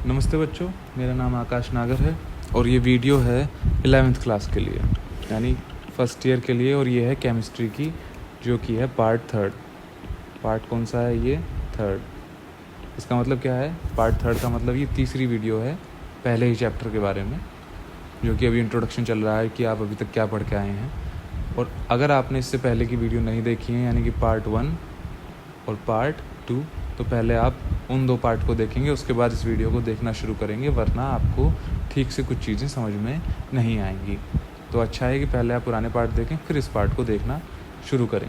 नमस्ते बच्चों, मेरा नाम आकाश नागर है और ये वीडियो है 11th क्लास के लिए यानी फर्स्ट ईयर के लिए। और ये है केमिस्ट्री की जो कि है पार्ट 3। पार्ट कौन सा है? ये 3। इसका मतलब क्या है? पार्ट 3 का मतलब ये तीसरी वीडियो है पहले ही चैप्टर के बारे में, जो कि अभी इंट्रोडक्शन चल रहा है कि आप अभी तक क्या पढ़ के आए हैं। और अगर आपने इससे पहले की वीडियो नहीं देखी है यानी कि पार्ट 1 और पार्ट 2, तो पहले आप उन 2 पार्ट को देखेंगे, उसके बाद इस वीडियो को देखना शुरू करेंगे, वरना आपको ठीक से कुछ चीज़ें समझ में नहीं आएंगी। तो अच्छा है कि पहले आप पुराने पार्ट देखें, फिर इस पार्ट को देखना शुरू करें।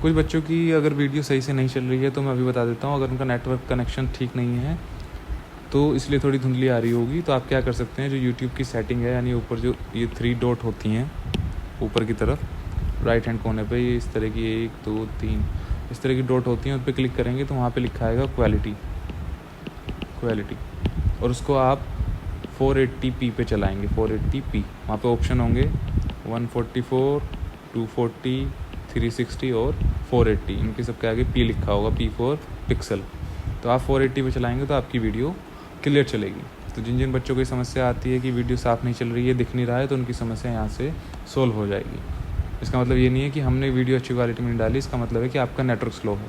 कुछ बच्चों की अगर वीडियो सही से नहीं चल रही है तो मैं अभी बता देता हूँ। अगर उनका नेटवर्क कनेक्शन ठीक नहीं है तो इसलिए थोड़ी धुंधली आ रही होगी, तो आप क्या कर सकते हैं, जो यूट्यूब की सेटिंग है यानी ऊपर जो ये 3 डॉट होती हैं ऊपर की तरफ राइट हैंड कोने पे, ये इस तरह की 1 2 3 इस तरह की डॉट होती हैं, उस पर क्लिक करेंगे तो वहाँ पे लिखा आएगा क्वालिटी, और उसको आप 480p पे चलाएंगे। 480p वहाँ पे ऑप्शन होंगे 144, 240, 360 और 480। इनके सबके आगे P लिखा होगा, P फॉर पिक्सल। तो आप 480 पे चलाएंगे तो आपकी वीडियो क्लियर चलेगी। तो जिन जिन बच्चों को ये समस्या आती है कि वीडियो साफ़ नहीं चल रही है, दिख नहीं रहा है, तो उनकी समस्या यहाँ से सोल्व हो जाएगी। इसका मतलब ये नहीं है कि हमने वीडियो अच्छी क्वालिटी में नहीं डाली, इसका मतलब है कि आपका नेटवर्क स्लो है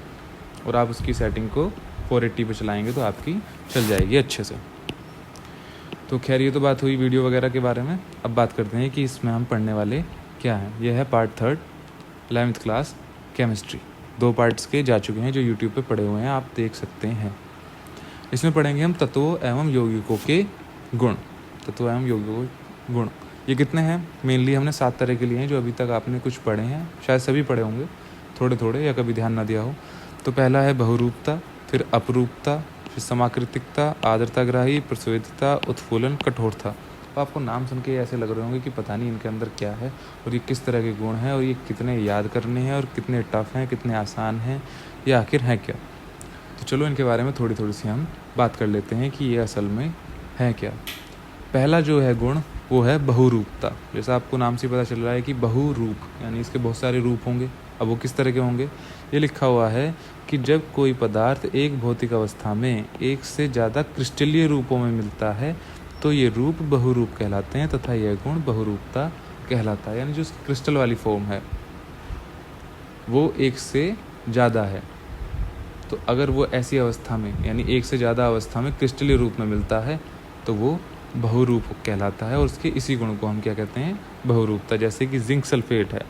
और आप उसकी सेटिंग को 480 पे चलाएंगे तो आपकी चल जाएगी अच्छे से। तो खैर, ये तो बात हुई वीडियो वगैरह के बारे में। अब बात करते हैं कि इसमें हम पढ़ने वाले क्या हैं। यह है part 3 11th class chemistry. 2 parts के जा चुके हैं जो यूट्यूब पे पढ़े हुए हैं, आप देख सकते हैं। इसमें पढ़ेंगे हम तत्वों एवं यौगिकों के गुण। तत्वों एवं यौगिकों के गुण ये कितने हैं? मेनली हमने 7 तरह के लिए हैं, जो अभी तक आपने कुछ पढ़े हैं, शायद सभी पढ़े होंगे थोड़े थोड़े, या कभी ध्यान ना दिया हो। तो पहला है बहुरूपता, फिर अपरूपता, फिर समाकृतिकता, आर्द्रताग्राही, प्रस्वेदिता, उत्फूलन, कठोरता। तो आपको नाम सुन के ऐसे लग रहे होंगे कि पता नहीं इनके अंदर क्या है और ये किस तरह के गुण हैं और ये कितने याद करने हैं और कितने टफ हैं, कितने आसान हैं, ये आखिर हैं क्या। तो चलो इनके बारे में थोड़ी थोड़ी सी हम बात कर लेते हैं कि ये असल में है क्या। पहला जो है गुण वो है बहुरूपता। जैसा आपको नाम से पता चल रहा है कि बहुरूप यानी इसके बहुत सारे रूप होंगे। अब वो किस तरह के होंगे? ये लिखा हुआ है कि जब कोई पदार्थ एक भौतिक अवस्था में एक से ज़्यादा क्रिस्टलीय रूपों में मिलता है तो ये रूप बहुरूप कहलाते हैं तथा यह गुण बहुरूपता कहलाता है। यानी जो क्रिस्टल वाली फॉर्म है वो एक से ज़्यादा है, तो अगर वो ऐसी अवस्था में यानी एक से ज़्यादा अवस्था में क्रिस्टलीय रूप में मिलता है तो वो बहुरूप कहलाता है। और उसके इसी गुण को हम क्या कहते हैं? बहुरूपता। जैसे कि जिंक सल्फेट है,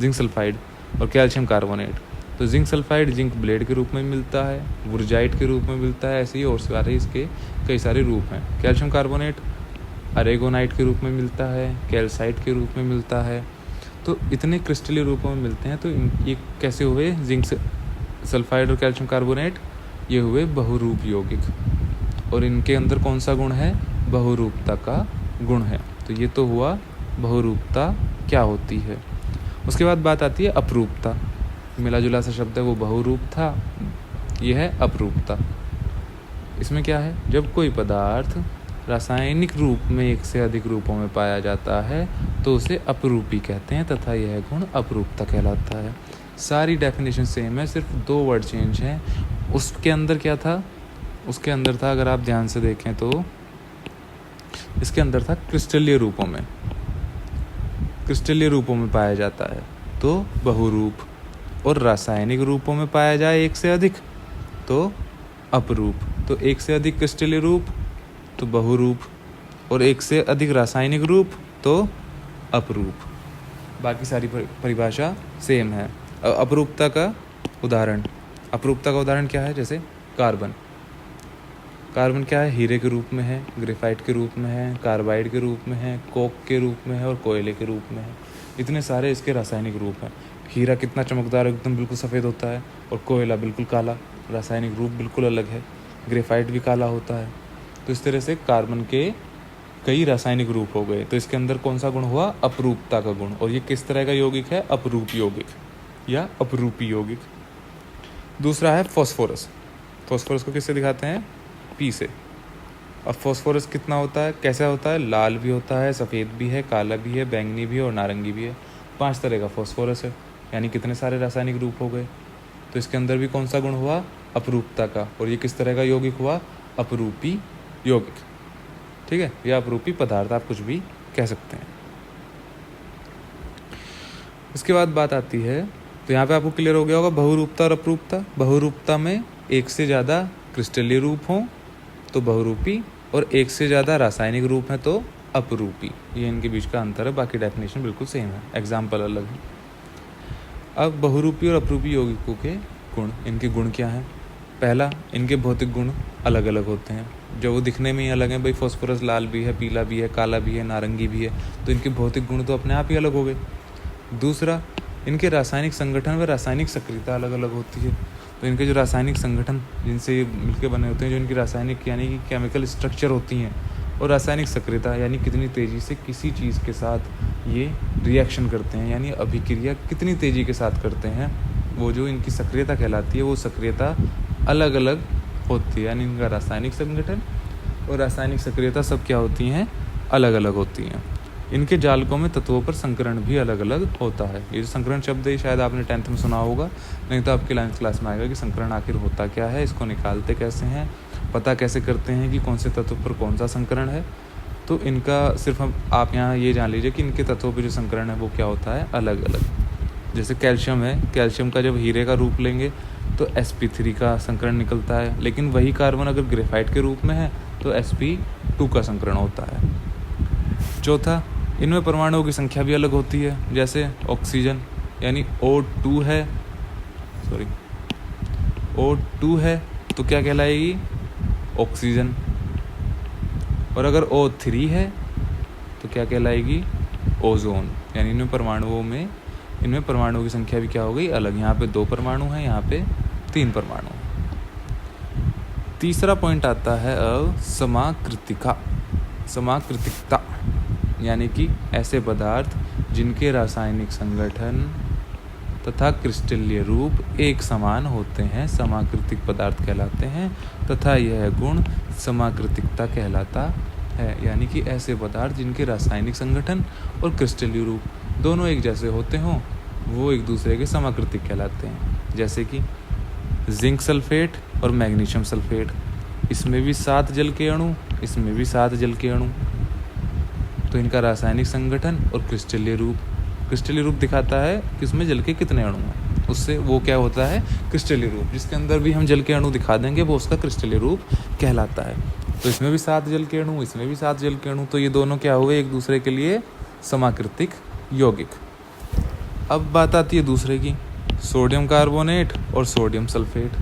जिंक सल्फाइड और कैल्शियम कार्बोनेट। तो जिंक सल्फाइड जिंक ब्लेड के रूप में मिलता है, वुरजाइट के रूप में मिलता है, ऐसे ही और सारे इसके कई सारे रूप हैं। कैल्शियम कार्बोनेट अरेगोनाइट के रूप में मिलता है, कैल्साइट के रूप में मिलता है। तो इतने क्रिस्टलीय रूपों में मिलते हैं। तो ये कैसे हुए? जिंक सल्फाइड और कैल्शियम कार्बोनेट ये हुए बहुरूप यौगिक, और इनके अंदर कौन सा गुण है? बहुरूपता का गुण है। तो ये तो हुआ बहुरूपता क्या होती है। उसके बाद बात आती है अपरूपता। मिला जुला सा शब्द है, वो बहुरूप था, ये है अपरूपता। इसमें क्या है? जब कोई पदार्थ रासायनिक रूप में एक से अधिक रूपों में पाया जाता है तो उसे अपरूपी कहते हैं तथा यह गुण अपरूपता कहलाता है। सारी डेफिनेशन सेम है, सिर्फ 2 वर्ड चेंज हैं। उसके अंदर क्या था? उसके अंदर था, अगर आप ध्यान से देखें तो इसके अंदर था क्रिस्टलीय रूपों में, क्रिस्टलीय रूपों में पाया जाता है तो बहुरूप, और रासायनिक रूपों में पाया जाए एक से अधिक तो अपरूप। तो एक से अधिक क्रिस्टलीय रूप तो बहुरूप, और एक से अधिक रासायनिक रूप तो अपरूप। बाकी सारी परिभाषा सेम है। अपरूपता का उदाहरण, अपरूपता का उदाहरण क्या है? जैसे कार्बन। कार्बन क्या है? हीरे के रूप में है, ग्रेफाइट के रूप में है, कार्बाइड के रूप में है, कोक के रूप में है और कोयले के रूप में है। इतने सारे इसके रासायनिक रूप हैं। हीरा कितना चमकदार, एकदम बिल्कुल सफ़ेद होता है, और कोयला बिल्कुल काला, रासायनिक रूप बिल्कुल अलग है। ग्रेफाइट भी काला होता है। तो इस तरह से कार्बन के कई रासायनिक रूप हो गए। तो इसके अंदर कौन सा गुण हुआ? अपरूपता का गुण। और ये किस तरह का यौगिक है? अपरूप यौगिक या अपरूपी यौगिक। दूसरा है फॉस्फोरस। फॉस्फोरस को किससे दिखाते हैं? P से। अब फॉस्फोरस कितना होता है, कैसा होता है? लाल भी होता है, सफ़ेद भी है, काला भी है, बैंगनी भी है और नारंगी भी है। 5 तरह का फॉस्फोरस है। यानी कितने सारे रासायनिक रूप हो गए। तो इसके अंदर भी कौन सा गुण हुआ? अपरूपता का। और ये किस तरह का यौगिक हुआ? अपरूपी यौगिक, ठीक है, या अपरूपी पदार्थ, आप कुछ भी कह सकते हैं। इसके बाद बात आती है, तो यहाँ पे आपको क्लियर हो गया होगा बहुरूपता और अपरूपता। बहुरूपता में एक से ज़्यादा क्रिस्टलीय रूप हों तो बहुरूपी, और एक से ज़्यादा रासायनिक रूप है तो अपरूपी। ये इनके बीच का अंतर है, बाकी डेफिनेशन बिल्कुल सेम है, एग्जाम्पल अलग है। अब बहुरूपी और अपरूपी यौगिकों के गुण, इनके गुण क्या हैं? पहला, इनके भौतिक गुण अलग अलग होते हैं, जो वो दिखने में ही अलग हैं। भाई फॉस्फोरस लाल भी है, पीला भी है, काला भी है, नारंगी भी है, तो इनके भौतिक गुण तो अपने आप ही अलग हो गए। दूसरा, इनके रासायनिक संगठन व रासायनिक सक्रियता अलग अलग होती है। तो इनके जो रासायनिक संगठन जिनसे ये मिलकर बने होते हैं, जो इनकी रासायनिक यानी कि केमिकल स्ट्रक्चर होती हैं, और रासायनिक सक्रियता यानी कितनी तेज़ी से किसी चीज़ के साथ ये रिएक्शन करते हैं, यानी अभिक्रिया कितनी तेज़ी के साथ करते हैं, वो जो इनकी सक्रियता कहलाती है, वो सक्रियता अलग अलग होती है। यानी इनका रासायनिक संगठन और रासायनिक सक्रियता सब क्या होती हैं? अलग अलग होती हैं। इनके जालकों में तत्वों पर संकरण भी अलग अलग होता है। ये जो संकरण शब्द है शायद आपने 10th में सुना होगा, नहीं तो आपकी 9th क्लास में आएगा कि संकरण आखिर होता क्या है, इसको निकालते कैसे हैं, पता कैसे करते हैं कि कौन से तत्व पर कौन सा संकरण है। तो इनका सिर्फ आप यहाँ ये जान लीजिए कि इनके तत्वों पर जो संकरण है वो क्या होता है, अलग अलग। जैसे कैल्शियम है, कैल्शियम का जब हीरे का रूप लेंगे तो sp3 का संकरण निकलता है, लेकिन वही कार्बन अगर ग्रेफाइट के रूप में है तो sp2 का संकरण होता है। चौथा, इनमें परमाणुओं की संख्या भी अलग होती है। जैसे ऑक्सीजन यानी O2 है, O2 है तो क्या कहलाएगी? ऑक्सीजन। और अगर O3 है तो क्या कहलाएगी? ओजोन। यानी इनमें परमाणुओं की संख्या भी क्या हो गई? अलग। यहाँ पे 2 परमाणु हैं, यहाँ पे 3 परमाणु। तीसरा पॉइंट आता है अब समाकृतिकता, यानी कि ऐसे पदार्थ जिनके रासायनिक संगठन तथा क्रिस्टलीय रूप एक समान होते हैं समाकृतिक पदार्थ कहलाते हैं, तथा यह गुण समाकृतिकता कहलाता है। यानी कि ऐसे पदार्थ जिनके रासायनिक संगठन और क्रिस्टलीय रूप दोनों एक जैसे होते हों, वो एक दूसरे के समाकृतिक कहलाते हैं। जैसे कि जिंक सल्फेट और मैग्नीशियम सल्फेट, इसमें भी 7 जल के अणु, इसमें भी 7 जल के अणु, तो इनका रासायनिक संगठन और क्रिस्टलीय रूप दिखाता है कि उसमें जल के कितने अणु हैं, उससे वो क्या होता है? क्रिस्टलीय रूप। जिसके अंदर भी हम जल के अणु दिखा देंगे वो उसका क्रिस्टलीय रूप कहलाता है। तो इसमें भी 7 जल के अणु, इसमें भी 7 जल के अणु, तो ये दोनों क्या हुए? एक दूसरे के लिए समाकृतिक यौगिक। अब बात आती है दूसरे की, सोडियम कार्बोनेट और सोडियम सल्फेट।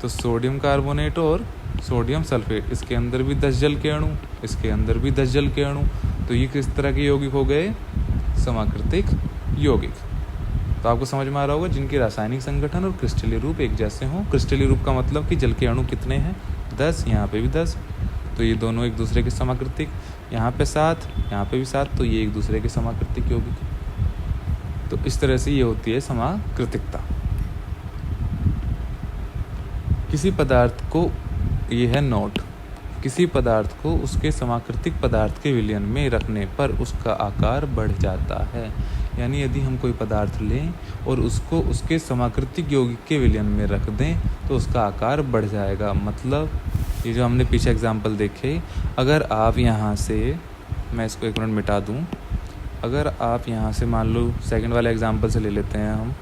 तो सोडियम कार्बोनेट और सोडियम सल्फेट, इसके अंदर भी 10 जल के अणु, इसके अंदर भी 10 जल के अणु, तो ये किस तरह के यौगिक हो गए? समाकृतिक यौगिक। तो आपको समझ में आ रहा होगा, जिनके रासायनिक संगठन और क्रिस्टलीय रूप एक जैसे हों। क्रिस्टलीय रूप का मतलब कि जल के अणु कितने हैं? 10, यहाँ पे भी 10, तो ये दोनों एक दूसरे के समाकृतिक। यहाँ पे 7, यहाँ पे भी 7, तो ये एक दूसरे के समाकृतिक यौगिक। तो इस तरह से ये होती है समाकृतिकता। किसी पदार्थ को, ये है नोट, किसी पदार्थ को उसके समाकृतिक पदार्थ के विलयन में रखने पर उसका आकार बढ़ जाता है। यानी यदि हम कोई पदार्थ लें और उसको उसके समाकृतिक यौगिक के विलयन में रख दें तो उसका आकार बढ़ जाएगा। मतलब ये जो हमने पीछे एग्जाम्पल देखे, अगर आप यहाँ से, मैं इसको 1 मिनट मिटा दूँ, अगर आप यहाँ से मान लो सेकंड वाले एग्जाम्पल से ले लेते हैं हम,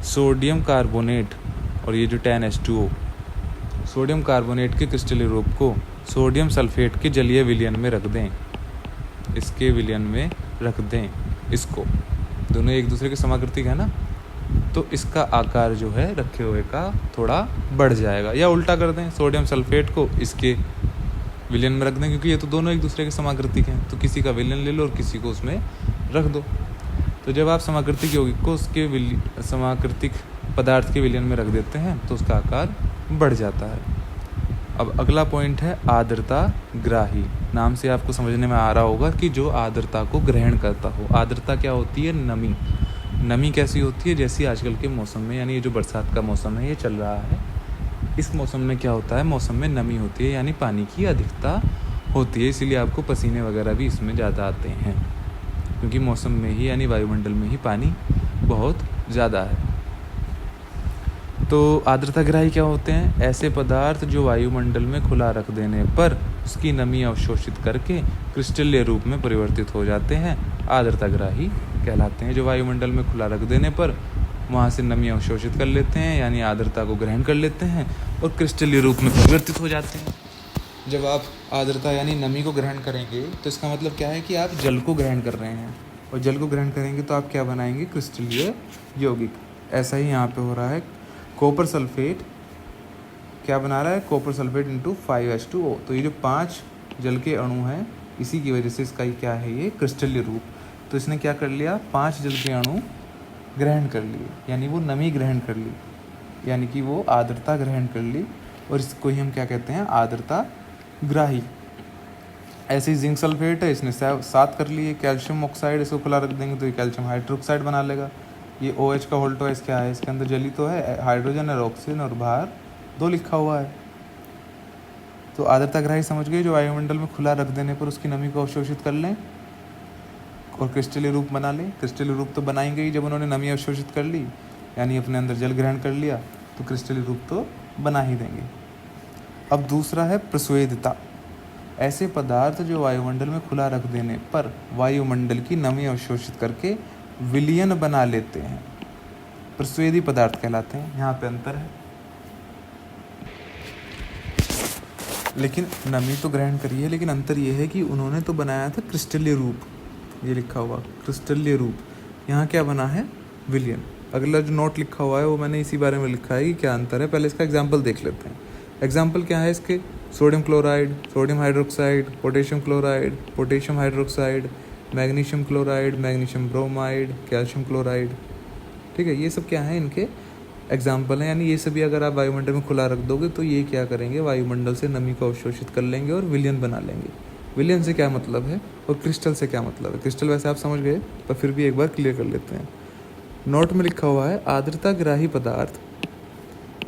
सोडियम कार्बोनेट और ये जो 10H2O, सोडियम कार्बोनेट के क्रिस्टलीय रूप को सोडियम सल्फेट के जलीय विलयन में रख दें, इसके विलयन में रख दें, इसको, दोनों एक दूसरे के समाकृतिक है ना, तो इसका आकार जो है रखे हुए का थोड़ा बढ़ जाएगा। या उल्टा कर दें, सोडियम सल्फेट को इसके विलयन में रख दें, क्योंकि ये तो दोनों एक दूसरे के समाकृतिक हैं, तो किसी का विलयन ले लो और किसी को उसमें रख दो। तो जब आप समाकृतिक यौगिक को उसके समाकृतिक पदार्थ के विलयन में रख देते हैं तो उसका आकार बढ़ जाता है। अब अगला पॉइंट है आर्द्रता ग्राही। नाम से आपको समझने में आ रहा होगा कि जो आर्द्रता को ग्रहण करता हो। आर्द्रता क्या होती है? नमी। नमी कैसी होती है? जैसी आजकल के मौसम में, यानी ये जो बरसात का मौसम है ये चल रहा है, इस मौसम में क्या होता है? मौसम में नमी होती है, यानी पानी की अधिकता होती है, इसीलिए आपको पसीने वगैरह भी इसमें ज़्यादा आते हैं, क्योंकि मौसम में ही यानी वायुमंडल में ही पानी बहुत ज़्यादा है। तो आर्द्रताग्राही क्या होते हैं? ऐसे पदार्थ जो वायुमंडल में खुला रख देने पर उसकी नमी अवशोषित करके क्रिस्टलीय रूप में परिवर्तित हो जाते हैं, आर्द्रताग्राही कहलाते हैं। जो वायुमंडल में खुला रख देने पर वहाँ से नमी अवशोषित कर लेते हैं, यानी आर्द्रता को ग्रहण कर लेते हैं और क्रिस्टलीय रूप में परिवर्तित हो जाते हैं। जब आप आर्द्रता यानी नमी को ग्रहण करेंगे तो इसका मतलब क्या है कि आप जल को ग्रहण कर रहे हैं, और जल को ग्रहण करेंगे तो आप क्या बनाएंगे? क्रिस्टलीय यौगिक। ऐसा ही यहाँ पे हो रहा है। कॉपर सल्फेट क्या बना रहा है? Copper sulphate into 5H2O। तो ये जो 5 जल के अणु हैं, इसी की वजह से इसका क्या है? ये क्रिस्टलीय रूप। तो इसने क्या कर लिया? 5 जल के अणु ग्रहण कर लिए, यानी वो नमी ग्रहण कर ली, यानी कि वो आर्द्रता ग्रहण कर ली, और इसको ही हम क्या कहते हैं? आर्द्रता ग्राही। ऐसे ही जिंक सल्फेट है, इसने 7 कर लिए। कैल्शियम ऑक्साइड, इसको खुला रख देंगे तो ये कैल्शियम हाइड्रोक्साइड बना लेगा। ये OH का होल ट्वाइस क्या है? इसके अंदर जल ही तो है, हाइड्रोजन और ऑक्सीजन, और बाहर 2 लिखा हुआ है। तो आर्द्रताग्राही समझ गए, जो वायुमंडल में खुला रख देने पर उसकी नमी को अवशोषित कर लें और क्रिस्टलीय रूप बना लें। क्रिस्टलीय रूप तो बनाएंगे ही, जब उन्होंने नमी अवशोषित कर ली, यानी अपने अंदर जल ग्रहण कर लिया, तो क्रिस्टलीय रूप तो बना ही देंगे। अब दूसरा है प्रस्वेदिता। ऐसे पदार्थ जो वायुमंडल में खुला रख देने पर वायुमंडल की नमी अवशोषित करके विलयन बना लेते हैं, प्रस्वेदी पदार्थ कहलाते हैं। यहाँ पे अंतर है, लेकिन नमी तो ग्रहण करी है, लेकिन अंतर ये है कि उन्होंने तो बनाया था क्रिस्टलीय रूप, ये लिखा हुआ क्रिस्टलीय रूप। यहाँ क्या बना है? विलयन। अगला जो नोट लिखा हुआ है वो मैंने इसी बारे में लिखा है कि क्या अंतर है। पहले इसका एग्जाम्पल देख लेते हैं। एग्जाम्पल क्या है इसके? Sodium chloride, sodium hydroxide, potassium chloride, potassium hydroxide, magnesium chloride, magnesium bromide, calcium chloride. ठीक है, ये सब क्या है? इनके एग्जाम्पल हैं। यानी ये सभी अगर आप वायुमंडल में खुला रख दोगे तो ये क्या करेंगे? वायुमंडल से नमी को अवशोषित कर लेंगे और विलयन बना लेंगे। विलयन से क्या मतलब है और क्रिस्टल से क्या मतलब है? क्रिस्टल वैसे आप समझ गए, पर फिर भी एक बार क्लियर कर लेते हैं। नोट में लिखा हुआ है,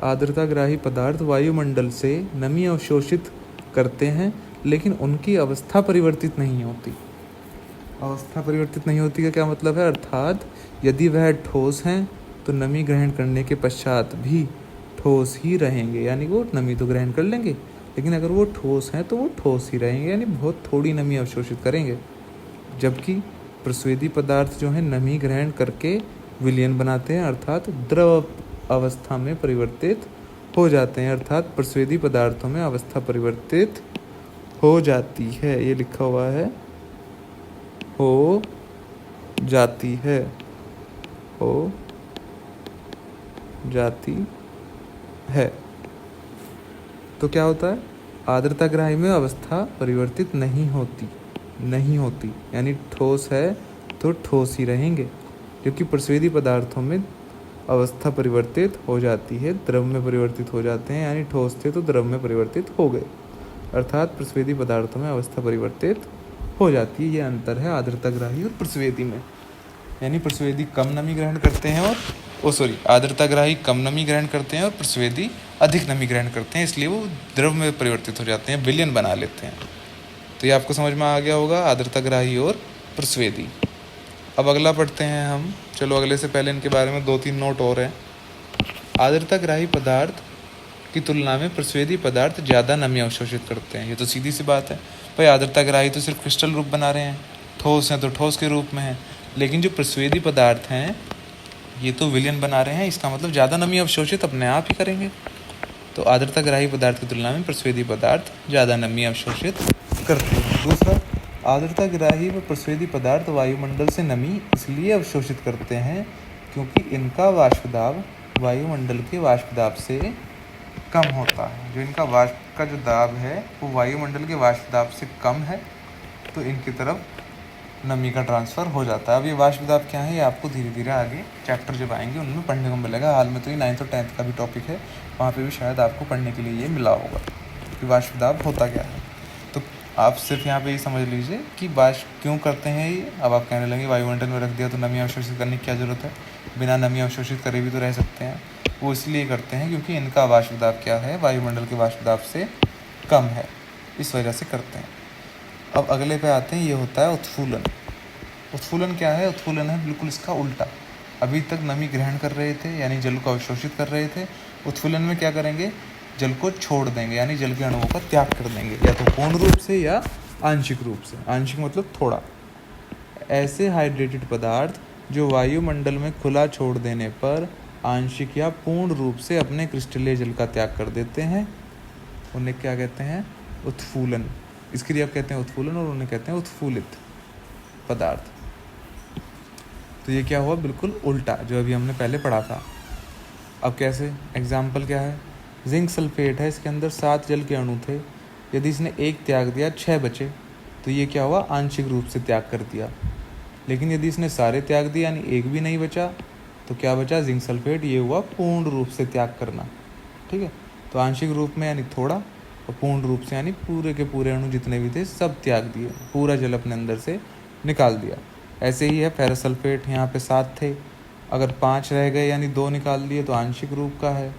आर्द्रताग्राही पदार्थ वायुमंडल से नमी अवशोषित करते हैं, लेकिन उनकी अवस्था परिवर्तित नहीं होती। अवस्था परिवर्तित नहीं होती का क्या मतलब है? अर्थात यदि वह ठोस हैं तो नमी ग्रहण करने के पश्चात भी ठोस ही रहेंगे, यानी वो नमी तो ग्रहण कर लेंगे, लेकिन अगर वो ठोस हैं तो वो ठोस ही रहेंगे, यानी बहुत थोड़ी नमी अवशोषित करेंगे। जबकि प्रस्वेदी पदार्थ जो है नमी ग्रहण करके विलयन बनाते हैं, अर्थात द्रव अवस्था में परिवर्तित हो जाते हैं, अर्थात प्रस्वेदी पदार्थों में अवस्था परिवर्तित हो जाती है। ये लिखा हुआ है, हो जाती है, हो जाती है। तो क्या होता है? आर्द्रताग्राही में अवस्था परिवर्तित नहीं होती, यानी ठोस है तो ठोस ही रहेंगे, जबकि प्रस्वेदी पदार्थों में अवस्था परिवर्तित हो जाती है, द्रव में परिवर्तित हो जाते हैं, यानी ठोस थे तो द्रव में परिवर्तित हो गए, अर्थात प्रस्वेदी पदार्थों में अवस्था परिवर्तित हो जाती है। ये अंतर है आर्द्रताग्राही और प्रस्वेदी में। यानी प्रस्वेदी कम नमी ग्रहण करते हैं और आर्द्रताग्राही कम नमी ग्रहण करते हैं और प्रस्वेदी अधिक नमी ग्रहण करते हैं, इसलिए वो द्रव में परिवर्तित हो जाते हैं, विलयन बना लेते हैं। तो ये आपको समझ में आ गया होगा, आर्द्रताग्राही और प्रस्वेदी। अब अगला पढ़ते हैं हम। चलो अगले से पहले इनके बारे में 2-3 नोट और हैं। आर्द्रताग्राही पदार्थ की तुलना में प्रस्वेदी पदार्थ ज़्यादा नमी अवशोषित करते हैं। ये तो सीधी सी बात है भाई, आर्द्रताग्राही तो सिर्फ क्रिस्टल रूप बना रहे हैं, ठोस हैं तो ठोस के रूप में हैं, लेकिन जो प्रस्वेदी पदार्थ हैं ये तो विलयन बना रहे हैं, इसका मतलब ज़्यादा नमी अवशोषित अपने आप ही करेंगे। तो आर्द्रताग्राही पदार्थ की तुलना में प्रस्वेदी पदार्थ ज़्यादा नमी अवशोषित करते हैं। दूसरा, आर्द्रताग्राही व प्रस्वेदी पदार्थ वायुमंडल से नमी इसलिए अवशोषित करते हैं क्योंकि इनका वाष्प दाब वायुमंडल के वाष्प दाब से कम होता है। जो इनका वाष्प का जो दाब है वो वायुमंडल के वाष्प दाब से कम है, तो इनकी तरफ नमी का ट्रांसफ़र हो जाता है। अब ये वाष्प दाब क्या है, ये आपको धीरे धीरे आगे चैप्टर जब आएंगे उनमें पढ़ने को मिलेगा। हाल में तो ये 9th और 10th का भी टॉपिक है, वहाँ पे भी शायद आपको पढ़ने के लिए ये मिला होगा कि वाष्प दाब होता क्या है। तो आप सिर्फ यहाँ पे ये समझ लीजिए कि वाष्प क्यों करते हैं ये। अब आप कहने लगे वायुमंडल में रख दिया तो नमी अवशोषित करने की क्या ज़रूरत है, बिना नमी अवशोषित करे भी तो रह सकते हैं। वो इसलिए करते हैं क्योंकि इनका वाष्प दाब क्या है, वायुमंडल के वाष्प दाब से कम है, इस वजह से करते हैं। अब अगले पे आते हैं, ये होता है उत्फूलन। उत्फूलन क्या है? उत्फूलन है बिल्कुल इसका उल्टा। अभी तक नमी ग्रहण कर रहे थे, यानी जल को अवशोषित कर रहे थे, उत्फुल्लन में क्या करेंगे, जल को छोड़ देंगे, यानी जल के अणुओं का त्याग कर देंगे, या तो पूर्ण रूप से या आंशिक रूप से। आंशिक मतलब थोड़ा। ऐसे हाइड्रेटेड पदार्थ जो वायुमंडल में खुला छोड़ देने पर आंशिक या पूर्ण रूप से अपने क्रिस्टलीय जल का त्याग कर देते हैं, उन्हें क्या कहते हैं, उत्फूलन। इसके लिए आप कहते हैं उत्फूलन और उन्हें कहते हैं उत्फूलित पदार्थ। तो ये क्या हुआ, बिल्कुल उल्टा जो अभी हमने पहले पढ़ा था। अब कैसे, एग्जाम्पल क्या है, जिंक सल्फेट है, इसके अंदर 7 जल के अणु थे, यदि इसने 1 त्याग दिया 6 बचे, तो ये क्या हुआ, आंशिक रूप से त्याग कर दिया। लेकिन यदि इसने सारे त्याग दिए यानी 1 भी नहीं बचा, तो क्या बचा, जिंक सल्फेट, ये हुआ पूर्ण रूप से त्याग करना। ठीक है, तो आंशिक रूप में यानी थोड़ा, और पूर्ण रूप से यानी पूरे के पूरे अणु जितने भी थे सब त्याग दिए, पूरा जल अपने अंदर से निकाल दिया। ऐसे ही है फेरस सल्फेट, यहाँ पे 7 थे, अगर 5 रह गए यानी 2 निकाल दिए तो आंशिक रूप का है,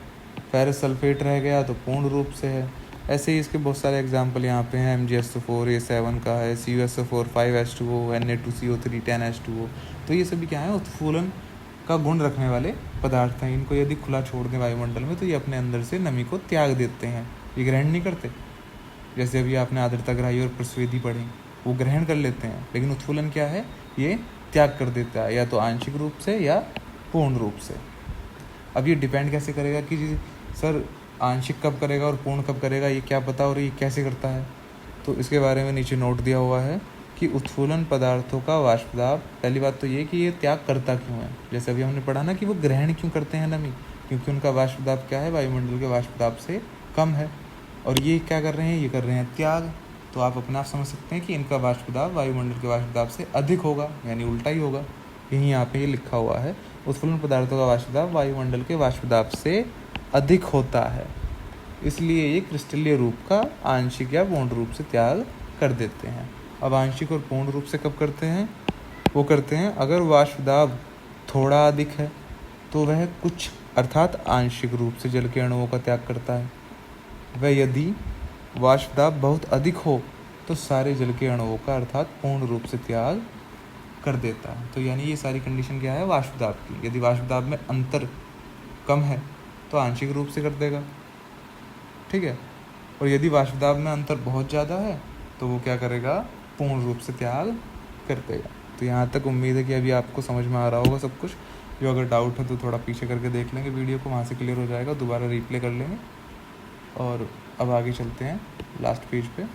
फेरस सल्फेट रह गया तो पूर्ण रूप से है। ऐसे ही इसके बहुत सारे एग्जाम्पल यहाँ पे हैं, MgSO4 ये 7 का है, CuSO4 5H2O, Na2CO3 10H2O। तो ये सभी क्या है, उत्फूलन का गुण रखने वाले पदार्थ हैं। इनको यदि खुला छोड़ दें वायुमंडल में तो ये अपने अंदर से नमी को त्याग देते हैं, ये ग्रहण नहीं करते। जैसे अभी आपने आर्द्रता ग्राही और प्रस्वेदी पढ़ी, वो ग्रहण कर लेते हैं, लेकिन उत्फूलन क्या है, ये त्याग कर देता है, या तो आंशिक रूप से या पूर्ण रूप से। अब ये डिपेंड कैसे करेगा कि सर आंशिक कब करेगा और पूर्ण कब करेगा, ये क्या पता और ये कैसे करता है। तो इसके बारे में नीचे नोट दिया हुआ है कि उत्फूलन पदार्थों का वाष्पदाब, पहली बात तो ये कि ये त्याग करता क्यों है। जैसे अभी हमने पढ़ा ना कि वो ग्रहण क्यों करते हैं नमी, क्योंकि उनका वाष्पदाब क्या है, वायुमंडल के वाष्पदाब से कम है, और ये क्या कर रहे हैं, ये कर रहे हैं त्याग। तो आप अपने आप समझ सकते हैं कि इनका वाष्पदाब वायुमंडल के वाष्पदाब से अधिक होगा, यानी उल्टा ही होगा। यही यहाँ पे ये लिखा हुआ है, उत्फूलन पदार्थों का वाष्पदाब वायुमंडल के वाष्पदाब से अधिक होता है, इसलिए ये क्रिस्टलीय रूप का आंशिक या पूर्ण रूप से त्याग कर देते हैं। अब आंशिक और पूर्ण रूप से कब करते हैं, वो करते हैं अगर वाष्पदाब थोड़ा अधिक है तो वह कुछ अर्थात आंशिक रूप से जल के अणुओं का त्याग करता है, वह यदि वाष्पदाब बहुत अधिक हो तो सारे जल के अणुओं का अर्थात पूर्ण रूप से त्याग कर देता है। तो यानी ये सारी कंडीशन क्या है, वाष्पदाब की। यदि वाष्पदाब में अंतर कम है तो आंशिक रूप से कर देगा, ठीक है, और यदि वाष्पदाब में अंतर बहुत ज़्यादा है तो वो क्या करेगा, पूर्ण रूप से त्याग कर देगा। तो यहाँ तक उम्मीद है कि अभी आपको समझ में आ रहा होगा सब कुछ। जो अगर डाउट है तो थोड़ा पीछे करके देख लेंगे वीडियो को, वहाँ से क्लियर हो जाएगा, दोबारा रिप्ले कर लेंगे। और अब आगे चलते हैं लास्ट पेज पे।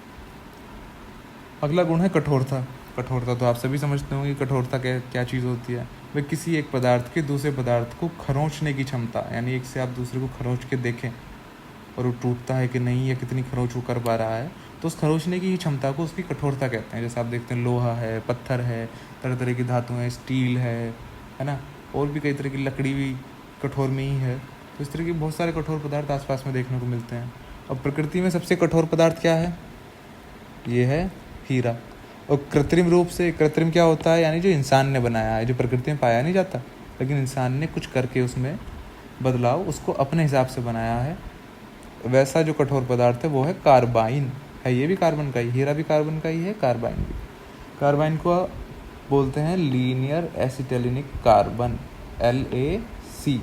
अगला गुण है कठोरता। कठोरता तो आप सभी समझते होंगे, कठोरता क्या चीज़ होती है। वह किसी एक पदार्थ के दूसरे पदार्थ को खरोंचने की क्षमता, यानी एक से आप दूसरे को खरोंच के देखें और वो टूटता है कि नहीं या कितनी खरोंच वो कर पा रहा है, तो उस खरोंचने की ही क्षमता को उसकी कठोरता कहते हैं। जैसे आप देखते हैं लोहा है, पत्थर है, तरह तरह की धातुएं, स्टील है ना, और भी कई तरह की लकड़ी भी कठोर में ही है। तो इस तरह के बहुत सारे कठोर पदार्थ आसपास में देखने को मिलते हैं। और प्रकृति में सबसे कठोर पदार्थ क्या है, ये है हीरा। और कृत्रिम रूप से, कृत्रिम क्या होता है, यानी जो इंसान ने बनाया है, जो प्रकृति में पाया नहीं जाता, लेकिन इंसान ने कुछ करके उसमें बदलाव, उसको अपने हिसाब से बनाया है, वैसा जो कठोर पदार्थ है वो है कार्बाइन। है ये भी कार्बन का ही, हीरा भी कार्बन का ही है, कार्बाइन भी। कार्बाइन को बोलते हैं लीनियर एसिटिलिनिक कार्बन, LAC।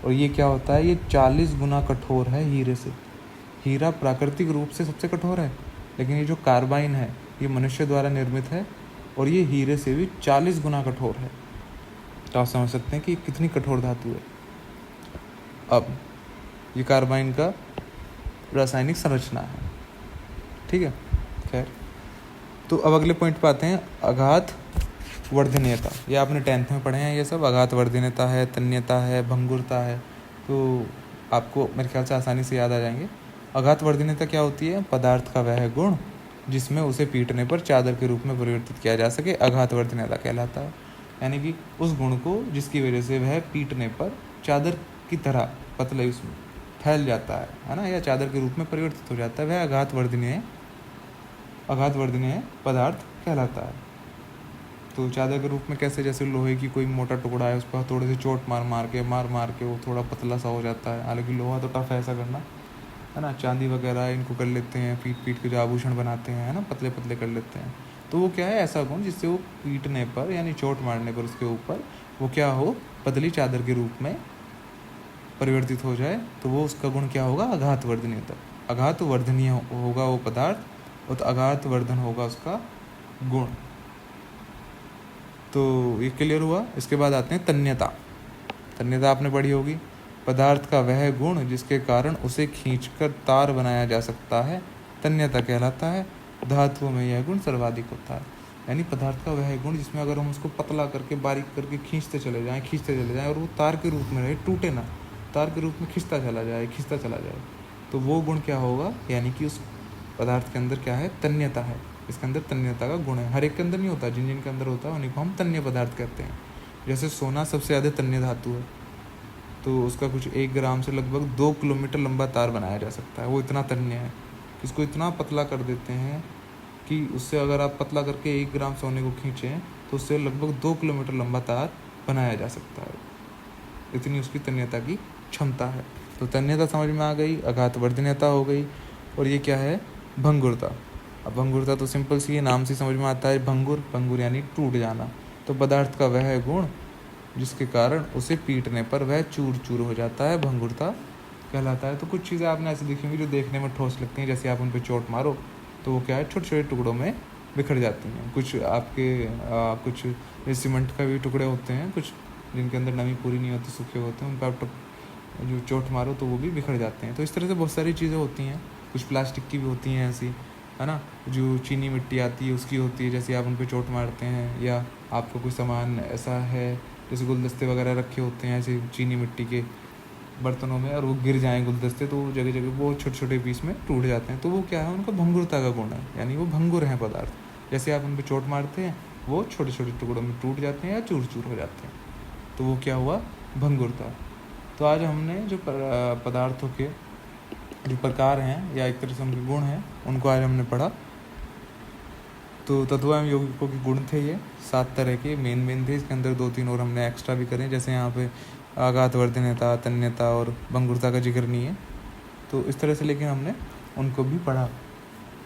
और ये क्या होता है, ये 40 गुना कठोर है हीरे से। हीरा प्राकृतिक रूप से सबसे कठोर है, लेकिन ये जो कार्बाइन है ये मनुष्य द्वारा निर्मित है और ये हीरे से भी 40 गुना कठोर है। तो आप समझ सकते हैं कि कितनी कठोर धातु है। अब ये कार्बाइन का रासायनिक संरचना है, ठीक है। खैर, तो अब अगले पॉइंट पे आते हैं, आघात वर्धनीयता। ये आपने 10th में पढ़े हैं ये सब। आघात वर्धनीयता है, तन्यता है, भंगुरता है, तो आपको मेरे ख्याल से आसानी से याद आ जाएंगे। आघात वर्धनीयता क्या होती है, पदार्थ का वह गुण जिसमें उसे पीटने पर चादर के रूप में परिवर्तित किया जा सके, आघात वर्धनीयता कहलाता है। यानी कि उस गुण को जिसकी वजह से वह पीटने पर चादर की तरह पतले उसमें फैल जाता है ना, या चादर के रूप में परिवर्तित हो जाता है, वह आघात वर्धनीय पदार्थ कहलाता है। तो चादर के रूप में कैसे, जैसे लोहे की कोई मोटा टुकड़ा है, उस पर थोड़े से चोट मार के वो थोड़ा पतला सा हो जाता है। हालांकि लोहा तो टफ है ऐसा करना, है ना। चांदी वगैरह इनको कर लेते हैं, पीट के जो आभूषण बनाते हैं, है ना, पतले पतले कर लेते हैं। तो वो क्या है, ऐसा गुण जिससे वो पीटने पर यानी चोट मारने पर उसके ऊपर वो क्या हो, पतली चादर के रूप में परिवर्तित हो जाए तो वो उसका गुण क्या होगा, अघात वर्धनीयता। अघात वर्धनीय होगा वो पदार्थ और तो अघात वर्धन होगा उसका गुण। तो ये क्लियर हुआ। इसके बाद आते हैं तन्यता। तन्यता आपने पढ़ी होगी, पदार्थ का वह गुण जिसके कारण उसे खींचकर तार बनाया जा सकता है तन्यता कहलाता है। धातुओं में यह गुण सर्वाधिक होता है। यानी पदार्थ का वह गुण जिसमें अगर हम उसको पतला करके बारीक करके खींचते चले जाएं और वो तार के रूप में रहे, टूटे ना, तार के रूप में खिंचता चला जाए, तो वो गुण क्या होगा, यानी कि उस पदार्थ के अंदर क्या है, तन्यता है। इसके अंदर तन्यता का गुण है। हर एक के अंदर नहीं होता, जिन जिन के अंदर होता है उन्हीं को हम तन्य पदार्थ कहते हैं। जैसे सोना सबसे ज़्यादा तन्य धातु है, तो उसका कुछ 1 ग्राम से लगभग 2 किलोमीटर लंबा तार बनाया जा सकता है। वो इतना तन्य है, इसको इतना पतला कर देते हैं कि उससे अगर आप पतला करके 1 ग्राम सोने को खींचें तो उससे लगभग 2 किलोमीटर लंबा तार बनाया जा सकता है। इतनी उसकी तन्यता की क्षमता है। तो तन्यता समझ में आ गई, अघात वर्धनीयता हो गई। और ये क्या है, भंगुरता। अब भंगुरता तो सिंपल सी है, नाम से समझ में आता है, भंगुर यानी टूट जाना। तो पदार्थ का वह गुण जिसके कारण उसे पीटने पर वह चूर चूर हो जाता है, भंगुरता कहलाता है। तो कुछ चीज़ें आपने ऐसी देखी होंगी जो देखने में ठोस लगती हैं, जैसे आप उन पर चोट मारो तो वो क्या है, छोटे छोटे टुकड़ों में बिखर जाती हैं। कुछ आपके कुछ सीमेंट का भी टुकड़े होते हैं, कुछ जिनके अंदर नमी पूरी नहीं होती, सूखे होते हैं, उन पर आप जो चोट मारो तो वो भी बिखर जाते हैं। तो इस तरह से बहुत सारी चीज़ें होती हैं। कुछ प्लास्टिक की भी होती हैं ऐसी, है ना, जो चीनी मिट्टी आती है उसकी होती है, जैसे आप उन पर चोट मारते हैं। या आपका कोई सामान ऐसा है, जैसे गुलदस्ते वगैरह रखे होते हैं ऐसे चीनी मिट्टी के बर्तनों में, और वो गिर जाएँ गुलदस्ते तो जगह जगह वो छोटे छोटे पीस में टूट जाते हैं। तो वो क्या है, उनका भंगुरता का गुण है, यानी वो भंगुर हैं पदार्थ। जैसे आप उन पर चोट मारते हैं वो छोटे छोटे टुकड़ों में टूट जाते हैं या चूर चूर हो जाते हैं, तो वो क्या हुआ, भंगुरता। तो आज हमने जो पदार्थों के जो प्रकार हैं या एक तरह से उनके गुण हैं उनको आज हमने पढ़ा। तो तत्व एवं यौगिकों के गुण थे ये 7 तरह के मेन थे। इसके अंदर 2-3 और हमने एक्स्ट्रा भी करें, जैसे यहाँ पे आघात वर्धनीयता, तन्यता और भंगुरता का जिक्र नहीं है। तो इस तरह से लेकिन हमने उनको भी पढ़ा।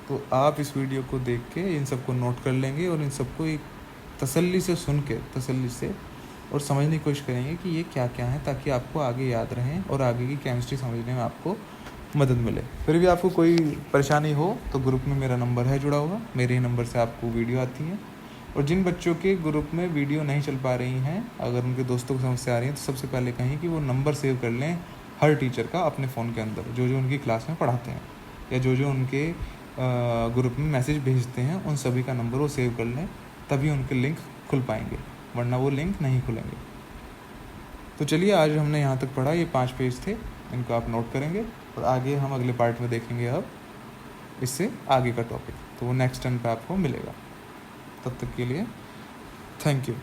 तो आप इस वीडियो को देख के इन सबको नोट कर लेंगे और इन सबको एक तसल्ली से सुन के और समझने की कोशिश करेंगे कि ये क्या क्या है, ताकि आपको आगे याद रहें और आगे की केमिस्ट्री समझने में आपको मदद मिले। फिर भी आपको कोई परेशानी हो तो ग्रुप में मेरा नंबर है जुड़ा हुआ, मेरे ही नंबर से आपको वीडियो आती है। और जिन बच्चों के ग्रुप में वीडियो नहीं चल पा रही हैं, अगर उनके दोस्तों को समस्या आ रही है, तो सबसे पहले कहें कि वो नंबर सेव कर लें हर टीचर का अपने फ़ोन के अंदर, जो जो उनकी क्लास में पढ़ाते हैं या जो जो उनके ग्रुप में मैसेज भेजते हैं, उन सभी का नंबर वो सेव कर लें, तभी उनके लिंक खुल पाएंगे, वरना वो लिंक नहीं खुलेंगे। तो चलिए, आज हमने यहाँ तक पढ़ा, ये 5 पेज थे, इनको आप नोट करेंगे और आगे हम अगले पार्ट में देखेंगे अब इससे आगे का टॉपिक। तो वो नेक्स्ट टर्न पे आपको मिलेगा। तब तक के लिए थैंक यू।